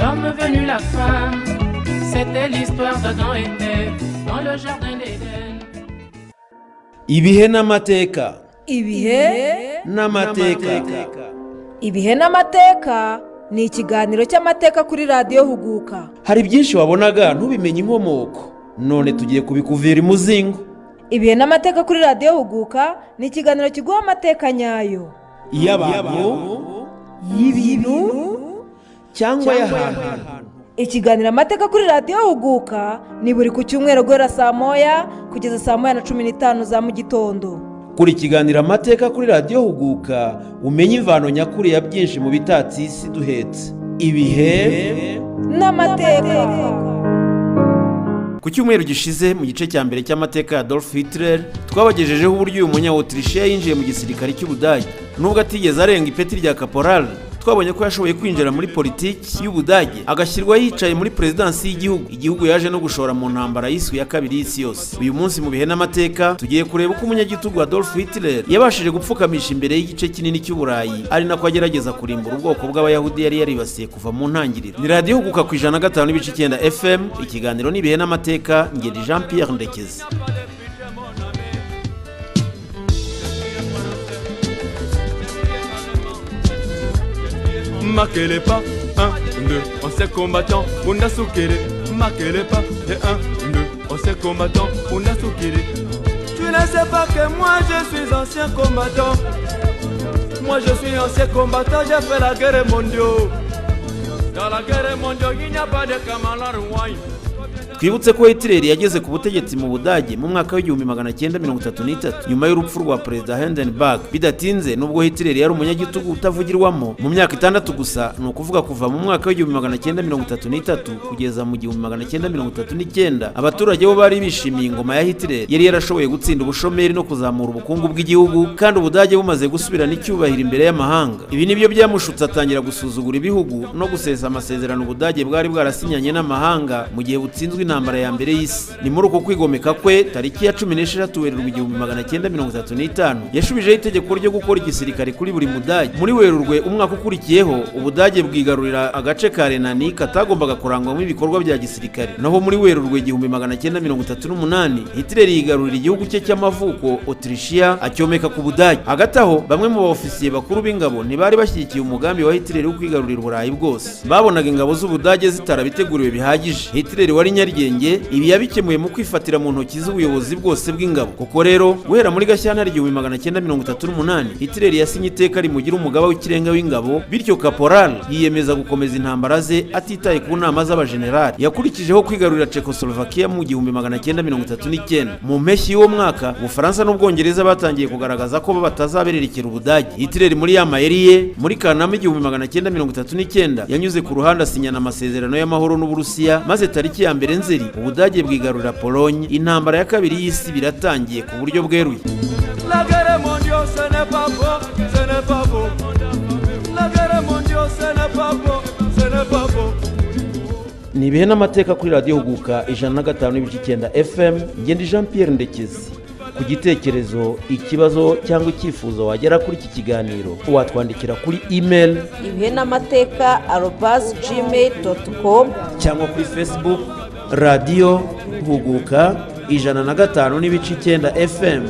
l'homme venu la femme. C'était l'histoire d'Adam et Ève dans le jardin d'Éden. Ibihe n'amateka. Ibihe n'amateka. Ibihe n'amateka ni ikiganiro cy'amateka kuri radiyo Huguka. Hari byinshi wabonaga ntubimenye inkomoko, none tugiye kubikuvira imuzingo. Ibihe n'amateka kuri radiyo Huguka ni ikiganiro kiguha amateka nyayo y'abantu, y'ibintu cyangwa y'ahantu. Ikiganiro amateka kuri radiyo Huguka ni buri ku cyumweru guhera saa moya kugeza saa moya na 15 za mu gitondo. Kuri ikiganiro amateka kuri radiyo Huguka umenye imvano nyakuri ya byinshi mu bitatsi isi duhetse. Ibihe n'amateka. Ku cyumweru gishize mu gice cya mbere cy'amateka ya Adolf Hitler twabagejejeho uburyo uyu munya-Autriche yinjiye mu gisirikare cy'Ubudage. Nubwo atigeze arenga ipeti rya caporal, twabonye ko yashoboye kwinjira muri politiki y'Ubudage agashyirwa yicaye muri perezidansi y'igihugu yaje no gushora mu ntambara y'isi ya kabiri y'isi yose. Uyu munsi mu bihe n'amateka tugiye kureba uko umunyagitugu Adolf Hitler yabashije gupfukamisha imbere y'igice kinini cy'Uburayi, ari nako agerageza kurimbura ubwoko bw'Abayahudi yari yaribasiye kuva mu ntangiriro. Ni radiyo Huguka ku 105.9 FM, ikiganiro n'ibihe n'amateka, ngeri Jean Pierre Ndekezi. Marquez les pas, 1, 2, on s'est combattant, on a soukéré. Marquez les pas, et 1, 2, on s'est combattant, on a soukéré. Tu ne sais pas que moi je suis ancien combattant. Moi je suis ancien combattant, j'ai fait la guerre mondiale. Dans la guerre mondiale, il n'y a pas de camarades royaux. Twibutse ko Hitler yageze ku butegetsi mu Budage mu mwaka w'1933 nyuma y'urupfu rwa Perezida Hindenburg. Bidatinze nubwo Hitler yari umunyagitugu utavugirwamo, mu myaka 6 gusa, ni ukuvuga kuva mu mwaka w'1933 kugeza mu 1939, abaturage bo bari bishimiye ingoma ya Hitler. Yari yarashoboye gutsinda ubushomeri no kuzamura ubukungu bw'igihugu, kandi Ubudage bumaze gusubirana icyubahiro imbere y'amahanga. Ibi nibyo byamushutse atangira gusuzugura ibihugu no gusesa amasezerano Ubudage bwari bwarasinyanye n'amahanga mu gihe butsinzwe intambara ya mbere y'isi. Ni muri uko kwigomeka kwe tariki ya 16 Werurwe 1935 yashubijeho itegeko ryo gukora igisirikare kuri buri Mudage. Muri Werurwe umwaka ukurikiyeho Ubudage bwigarurira agace ka Renani katagombaga kurangwamo ibikorwa bya gisirikare. Naho muri Werurwe 1938 Hitler yigarurira igihugu cye cy'amavuko Autrichia acyomeka ku Budage. Hagati aho bamwe mu baofisiye bakuru b'ingabo ntibari bashyigikiye umugambi wa Hitler wo kwigarurira Uburayi bwose. Babonaga ingabo z'Ubudage zitarabiteguriwe bihagije. Hitler wari nyarigenge, ibi yabikemuye mu kwifatira mu ntoki z'ubuyobozi bwose bw'ingabo. Kuko rero guhera muri Gashyantare 1938 Hitler yasinye iteka rimugira umugaba w'ikirenga w'ingabo, bityo caporal yiyemeza gukomeza intambara ze atitaye ku nama z'abajenerali. Yakurikijeho kwigarurira Czechoslovakia mu 1939. Mu mpeshyi y'uwo mwaka Ubufaransa n'Ubwongereza batangiye kugaragaza ko batazabererekera Ubudage. Hitler muri ya mayeri ye muri Kanama 1939 yanyuze ku ruhande asinyana amasezerano y'amahoro n'Uburusiya, maze tariki ya mbere Nzeri Ubudage bwigarurira Pologne. Intambara ya kabiri y'isi biratangiye ku buryo bweruye. La guerre mondiale, ce n'est pas beau, ce n'est pas beau. La guerre mondiale, ce n'est pas beau, ce n'est pas beau. Ni ibihe n'amateka kuri radiyo Huguka 105.9 FM, ngende Jean Pierre Ndekezi. Ku gitekerezo, ikibazo cyangwa icyifuzo wagera kuri iki kiganiro, watwandikira kuri email ibihenamateka@gmail.com cyangwa kuri Facebook Radio Huguka 105.9 FM.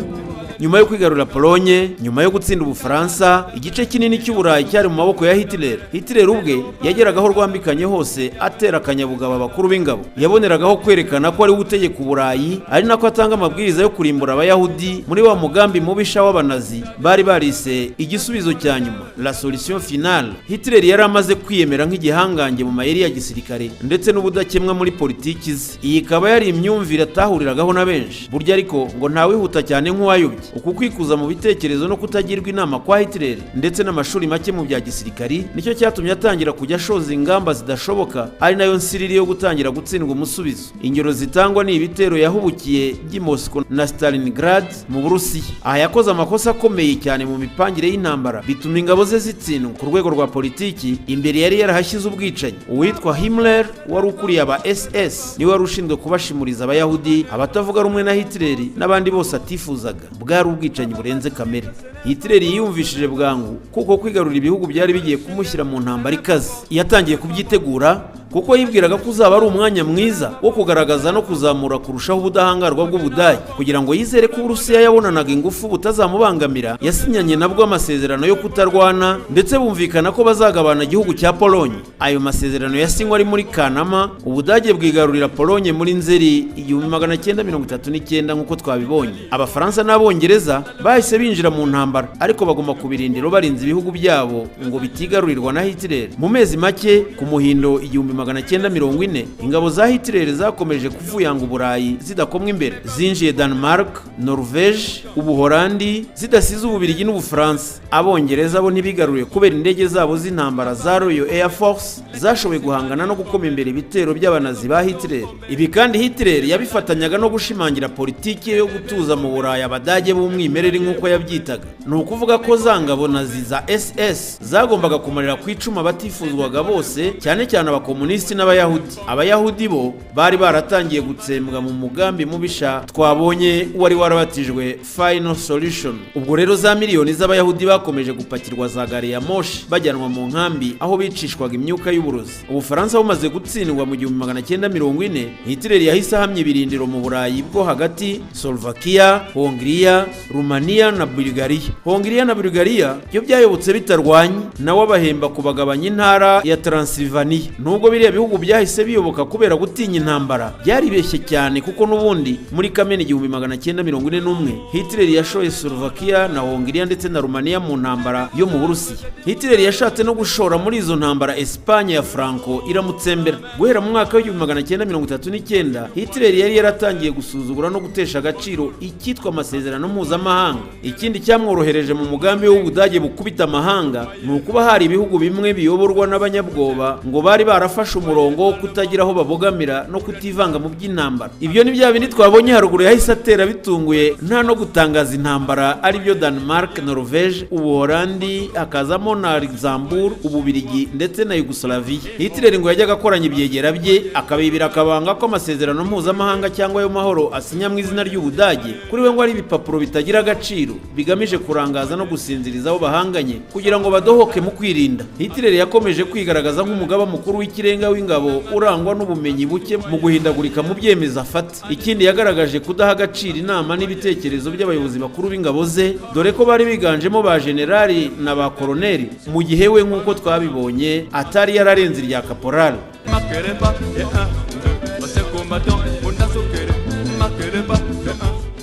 Nyuma yo kwigarurira Pologne, nyuma yo gutsinda Ubufaransa, igice kinini cy'Uburayi cyari mu maboko ya Hitler. Hitler ubwe yageragaho rwambikanye hose atera akanyabugabo abakuru b'ingabo. Yaboneragaho kwerekana ko ari utegeka Uburayi, ari nako atanga amabwiriza yo kurimbura Abayahudi muri wa mugambi mubisha w'Abanazi bari barise igisubizo cya nyuma, la solution finale. Hitler yari amaze kwiyemera nk'igihangange mu mayeri ya gisirikare ndetse n'ubudakemwa muri politiki ze. Iyi ikaba yari imyumvire atahuriragaho na benshi. Burya ariko ngo ntawihuta cyane nk'uwayobye. Uku kwikuza mu bitekerezo no kutagirwa inama kwa Hitler ndetse n'amashuri make mu bya gisirikari nicyo cyatumye atangira kujya ashoza ingamba zidashoboka, ari nayo nsiriri yo gutangira gutsindwa umusubizo. Ingero zitangwa ni ibitero yahubukiye by'i Moscow na Stalingrad mu Burusiya. Aha yakoze amakosa akomeye cyane mu mipangire y'intambara, bituma ingabo ze zitsindwa. Ku rwego rwa politiki imbere yari yarahashyize ubwicanyi. Uwitwa Himmler wari ukuriye aba SS niwe wari ushinzwe kubashimuriza Abayahudi, abatavuga rumwe na Hitler n'abandi bose atifuzaga. Bwari ubwicanyi burenze kamere. Hitler yiyumvishije bwangu kuko kwigarurira ibihugu byari bigiye kumushyira mu ntambara ikaze. Yatangiye kubyitegura kuko yibwiraga ko uzaba ari umwanya mwiza wo kugaragaza no kuzamura kurushaho ubudahangarwa bw'Ubudage. Kugira ngo yizere ko Uburusiya yabonanaga ingufu butazamubangamira, yasinyanye nabwo amasezerano yo kutarwana ndetse bumvikana ko bazagabana igihugu cya Polonye. Ayo masezerano yasinywe ari muri Kanama, Ubudage bwigarurira Polonye muri Nzeri 1939 nk'uko twabibonye. Abafaransa n'Abongereza bahise binjira mu ntambara, ariko bagomba kubirindiro barinze ibihugu byabo ngo bitigarurirwa na Hitler. Mu mezi make ku Muhindo 1940 ingabo za Hitler zakomeje kuvuyanga Uburayi zidakomwa imbere. Zinjiye Denmark, Norvege, Ubuholandi, zidasize Ububiligi n'Ubufaransa. Abongereza bo ntibigaruriye kubera indege zabo z'intambara za Royal Air Force zashoboye guhangana no gukoma imbere ibitero by'abanazi ba Hitler. Ibi kandi Hitler yabifatanyaga no gushimangira politiki yo gutuza mu Burayi Abadage b'umwimerere nk'uko yabyitaga. Ni ukuvuga ko za ngabo nazi za SS zagombaga kumarira ku icuma batifuzwaga bose, cyane cyane abakomunisti n'Abayahudi. Abayahudi bo bari baratangiye gutsembwa mu mugambi mubisha twabonye wari warabatijwe Final Solution. Ubwo rero za miliyoni z'Abayahudi bakomeje gupakirwa za gari ya moshi bajyanwa mu nkambi aho bicishwaga imyuka y'uburozi. Ubufaransa bumaze gutsindwa mu 1940, Hitler yahise ahamya ibirindiro mu Burayi bwo hagati, Slovakia, Hongria, Rumania na Bulgaria. Hongria na Bulgaria byo byayobotse bitarwanye, nawe abahemba kubagabanya intara ya Transylvania. Nubwo biriya bihugu byahise biyoboka kubera gutinya intambara, byaribeshye cyane kuko nubundi muri Kamena 1941 Hitler yashoye Slovakia na Hongria ndetse na Rumania mu ntambara yo mu Burusiya. Hitler yashatse no gushora muri izo ntambara Espagne ya Franco iramutsembera. Guhera mu mwaka wa 1939 Hitler yari yaratangiye gusuzugura no gutesha agaciro icyitwa amasezerano mpuzamahanga. Ikindi cyamworohereje mu mugambi w'Ubudage bukubita amahanga ni ukuba hari ibihugu bimwe biyoborwa n'abanyabwoba ngo bari barafashe umurongo wo kutagira aho babogamira no kutivanga mu by'intambara. Ibyo ni bya bindi twabonye haruguru yahise atera bitunguye nta no gutangaza intambara, ari byo Denmark, Norvege, Ubuholandi, akazamo na Luxembourg, Ububiligi ndetse na Yugoslavia. Hitler ngo yajyaga akoranya ibyegera bye akabibira akabanga ko amasezerano mpuzamahanga cyangwa yo mahoro asinya mu izina ry'Ubudage. Kuri we ngo ari ibipapuro bitagira agaciro bigamije kurangaza no gusinziriza abo bahanganye kugira ngo badohoke mu kwirinda. Hitler yakomeje kwigaragaza nk'umugaba mukuru w'ikirenga w'ingabo urangwa n'ubumenyi buke mu guhindagurika mu byemezo afata. Ikindi yagaragaje kudaha agaciro inama n'ibitekerezo by'abayobozi bakuru b'ingabo ze, dore ko bari biganjemo ba generali na ba koloneli, mu gihe we nk'uko twabibonye atari yararenze irya kaporali.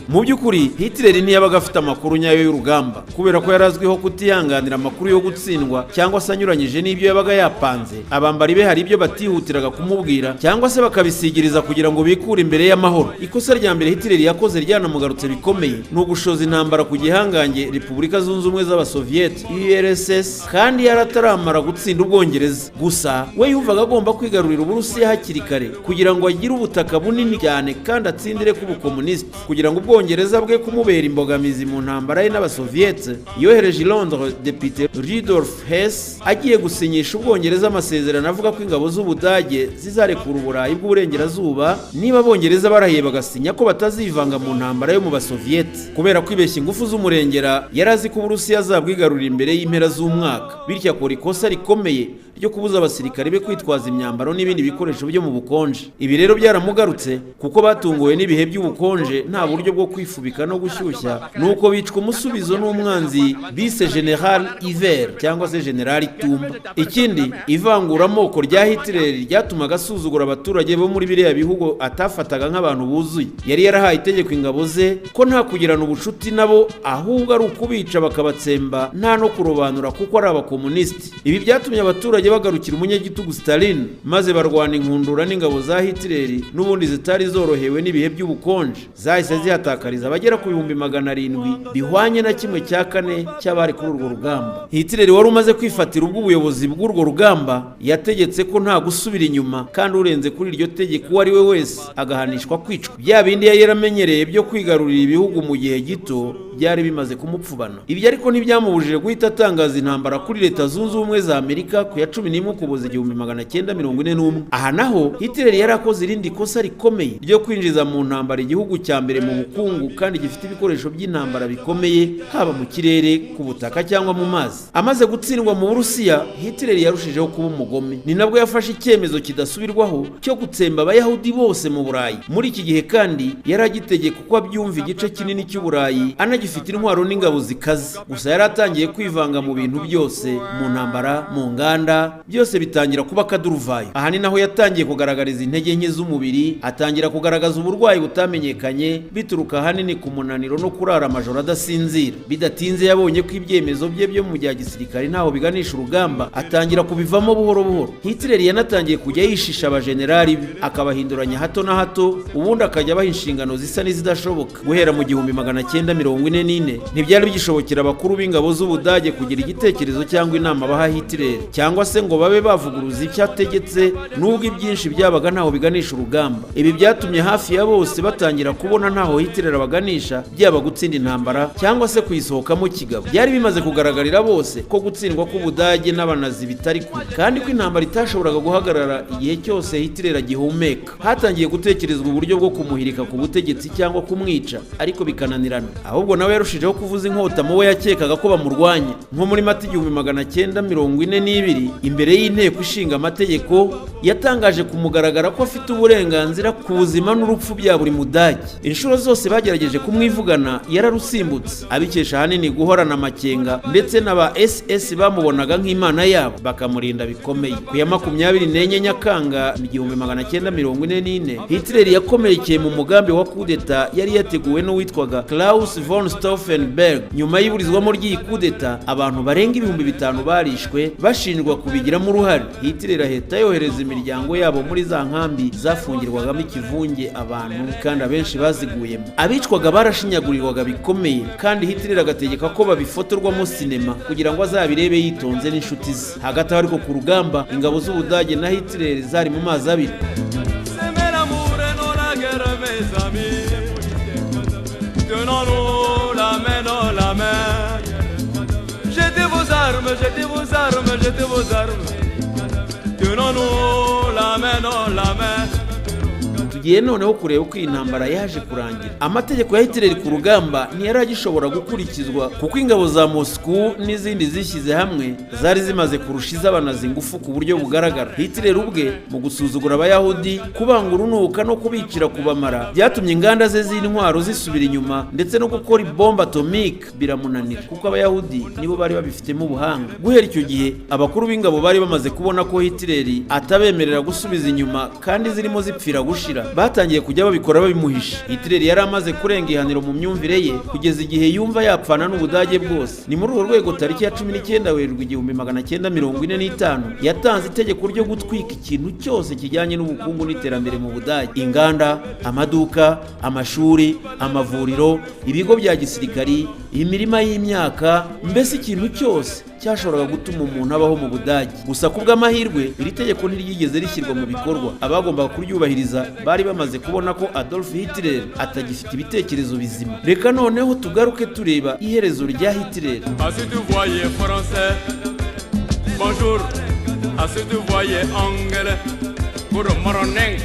Mu by'ukuri Hitler ntiyabaga afite amakuru nyayo y'urugamba kubera ko yarazwiho kutihanganira amakuru yo gutsindwa cyangwa se anyuranyije n'ibyo yabaga yapanze. Abambari be hari ibyo batihutiraga kumubwira cyangwa se bakabisigiriza kugira ngo bikure imbere y'amahoro. Ikosa rya mbere Hitler yakoze ryanamugarutse bikomeye ni ugushoza intambara ku gihangange Repubulika Zunze Ubumwe z'Abasovieti URSS, kandi yarataramara gutsinda Ubwongereza. Gusa we yumvaga agomba kwigarurira Uburusiya hakiri kare kugira ngo agire ubutaka bunini cyane kandi atsindire ku bukomunisti. Kugira ngo Ubwongereza bwe kumubera imbogamizi mu ntambara ye n'Abasovieti, yohereje i Londres Depite Rudolf Hess agiye gusinyisha Ubwongereza amasezerano avuga ko ingabo z'Ubudage zizarekura Uburayi bw'Uburengerazuba niba Abongereza barahiye bagasinya ko batazivanga mu ntambara yo mu Basovieti. Kubera kwibeshya ingufu z'umurengera, yarazi ko Uburusiya azabwigarurira imbere y'impera z'umwaka, bityo akora ikosa rikomeye ryo kubuza abasirikare be kwitwaza imyambaro n'ibindi bikoresho byo mu bukonje. Ibi rero byaramugarutse kuko batunguwe n'ibihe by'ubukonje nta buryo bwo kwifubika no gushyushya, nuko bicwa umusubizo n'umwanzi bise General Iver cyangwa se General Tumba. Ikindi, ivanguramoko rya Hitler ryatumaga asuzugura abaturage bo muri biriya bihugu atafataga nk'abantu buzuye. Yari yarahaye itegeko ingabo ze ko nta kugirana ubucuti nabo, ahubwo ari ukubica bakabatsemba nta no kurobanura kuko ari abakomunisti. Ibi byatumye abaturage bagarukira umunyagitugu Stalin maze barwana inkundura n'ingabo za Hitler n'ubundi zitari zorohewe n'ibihe by'ubukonje. Zahise zihatakariza abagera ku 700,000 bihwanye na 1/4 cy'abari kuri urwo rugamba. Hitler wari umaze kwifatira ubw'ubuyobozi bw'urwo rugamba yategetse ko nta gusubira inyuma, kandi urenze kuri iryo tegeko uwo ari we wese agahanishwa kwicwa. Bya bindi yari yaramenyereye byo kwigarurira ibihugu mu gihe gito byari bimaze kumupfubana. Ibi ariko ntibyamubujije guhita atangaza intambara kuri Leta Zunze Ubumwe za Amerika ku ya 11 Ukuboza 1941. Aha naho Hitler yari akoze irindi kosa rikomeye ryo kwinjiza mu ntambara igihugu cya mbere mu bukungu ubukungu kandi gifite ibikoresho by'intambara bikomeye haba mu kirere, ku butaka cyangwa mu mazi. Amaze gutsindwa mu Burusiya, Hitler yarushijeho kuba umugome. Ni nabwo yafashe icyemezo kidasubirwaho cyo gutsemba abayahudi bose mu Burayi. Muri iki gihe kandi yari agitegeka uko abyumva igice kinini cy'Uburayi, anagifite intwaro n'ingabo zikaze. Gusa yari atangiye kwivanga mu bintu byose, mu ntambara, mu nganda, byose bitangira kuba akaduruvayo. Aha ni naho yatangiye kugaragariza intege nke z'umubiri, atangira kugaragaza uburwayi butamenyekanye bituruka ahanini ku munaniro no kurara amajoro adasinzira. Bidatinze yabonye ko ibyemezo bye byo mu bya gisirikare ntaho biganisha urugamba, atangira kubivamo buhoro buhoro. Hitler yanatangiye kujya yishisha abajenerali be, akabahinduranya hato na hato, ubundi akajya abaha inshingano zisa n'izidashoboka. Guhera mu 1944 ntibyari bigishobokera abakuru b'ingabo z'Ubudage kugira igitekerezo cyangwa inama baha Hitler, cyangwa se ngo babe bavuguruza icyo ategetse, nubwo ibyinshi byabaga ntaho biganisha urugamba. Ibi byatumye hafi ya bose batangira kubona ntaho Hitler abaganisha, byaba gutsinda intambara cyangwa se kuyisohokamo kigabo. Byari bimaze kugaragarira bose ko gutsindwa k'Ubudage n'abanazi bitari kure, kandi ko intambara itashoboraga guhagarara igihe cyose Hitler agihumeka. Hatangiye gutekerezwa uburyo bwo kumuhirika ku butegetsi cyangwa kumwica, ariko bikananirana. Ahubwo nawe yarushijeho kuvuza inkota mu we yakekaga ko bamurwanya. Nko muri Mata 1942, imbere y'inteko ishinga amategeko, yatangaje kumugaragara ko afite uburenganzira ku buzima n'urupfu bya buri Mudage. Inshuro zose bagerageje kumwivugana yararusimbutse, abikesha ahanini guhorana amakenga, ndetse n'aba SS bamubonaga nk'imana yabo, bakamurinda bikomeye. Ku ya 24 Nyakanga 1944, Hitler yakomerekeye mu mugambi wa kudeta yari yateguwe n'uwitwaga Klaus von Stauffenberg. Nyuma y'iburizwamo ry'iyi kudeta, abantu barenga 5,000 barishwe bashinjwa kubigiramo uruhare. Hitler ahita yohereza imiryango yabo muri za nkambi zafungirwagamo ikivunge abantu, kandi abenshi baziguyemo. Abicwaga barashinyagurirwaga bikomeye, kandi Hitler agategeka ko babifotorwamo sinema kugira ngo azabirebe yitonze n'inshuti ze. Hagati aho ariko ku rugamba, ingabo z'Ubudage na Hitler zari mu mazi abiri. Jetez vos armes, jetez vos armes, jetez vos armes. Tenons-nous la main dans la main. Tugiye noneho kureba uko intambara yaje kurangira. Amategeko ya Hitler ku rugamba ntiyari agishobora gukurikizwa, kuko ingabo za Moscow n'izindi zishyize hamwe zari zimaze kurusha iz'abanazi ingufu ku buryo bugaragara. Hitler ubwe mu gusuzugura abayahudi, kubanga urunuka no kubicira kubamara, byatumye inganda ze z'intwaro zisubira inyuma, ndetse no gukora ibomba atomique biramunanira, kuko abayahudi nibo bari babifitemo ubuhanga. Guhera icyo gihe, abakuru b'ingabo bari bamaze kubona ko Hitler atabemerera gusubiza inyuma, kandi zirimo zipfira gushira, batangiye kujya babikora babimuhisha. Hitler yari amaze kurenga ihaniro mu myumvire ye, kugeza igihe yumva yapfana n'Ubudage bwose. Ni muri urwo rwego tariki ya 19 Werurwe 1945 yatanze itegeko ryo gutwika ikintu cyose kijyanye n'ubukungu n'iterambere mu Budage: inganda, amaduka, amashuri, amavuriro, ibigo bya gisirikari, imirima y'imyaka, mbese ikintu cyose cyashoboraga gutuma umuntu abaho mu Budage. Gusa kubw'amahirwe iri tegeko ntiryigeze rishyirwa mu bikorwa. Abagombaga kuryubahiriza bari bamaze kubona ko Adolf Hitler atagifite ibitekerezo bizima. Reka noneho tugaruke tureba iherezo rya Hitler. Asi tu voyais français, bonjour. Asi tu voyais anglais, good morning.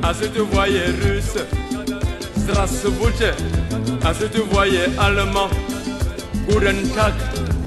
Asi tu voyais russe, здравствуйте. Asi tu voyais allemand, guten Tag.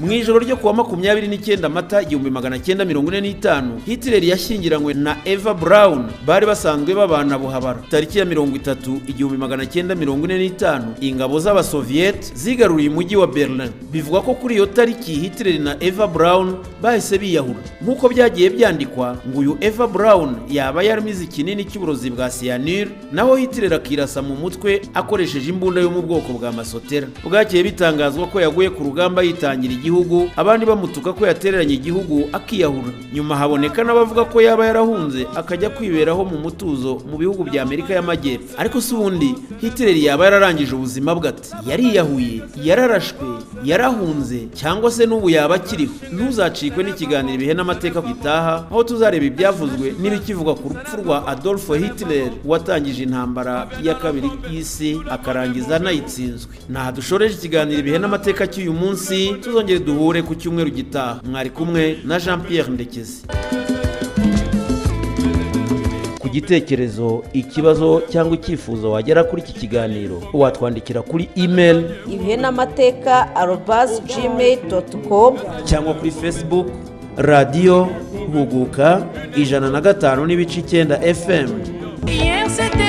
Mu ijoro ryo kuwa 29 Mata 1945, Hitler yashyingiranywe na Eva Braun, bari basanzwe babana buhabara. Tariki ya 30 1945, ingabo z'Abasoviet zigaruriye umujyi wa Berlin. Bivuga ko kuri iyo tariki Hitler na Eva Braun bahise biyahura. Nk'uko byagiye byandikwa, ngo uyu Eva Braun yaba yaramize ikinini cy'uburozi bwa cyanure, naho Hitler akirasa mu mutwe akoresheje imbunda yo mu bwoko bwa masotera. Bwagiye bitangazwa ko yaguye ku rugamba yitangira igihugu, abandi bamutuka ko yatereranye igihugu akiyahura. Nyuma haboneka n'abavuga ko yaba yarahunze akajya kwiberaho mu mutuzo mu bihugu bya Amerika y'Amajyepfo. Ariko si ubundi Hitler yaba yararangije ubuzima bwe ati? Yariyahuye, yararashwe, yarahunze, cyangwa se n'ubu yaba akiriho? Ntuzacikwe n'ikiganiro Ibihe n'Amateka gitaha, aho tuzareba ibyavuzwe n'ibikivuga ku rupfu rwa Adolf Hitler watangije intambara ya kabiri y'isi akarangiza anayitsinzwe. Naha dushoreje ikiganiro Ibihe n'Amateka cy'uyu munsi. Tuzongere duhure ku cyumweru gitaha. Mwari kumwe na Jean Pierre Ndekezi. ku gitekerezo, ikibazo cyangwa icyifuzo wagera kuri iki kiganiro, watwandikira kuri email ibihenamateka@gmail.com cyangwa kuri Facebook Radio Huguka 105.9 FM. Hier c'était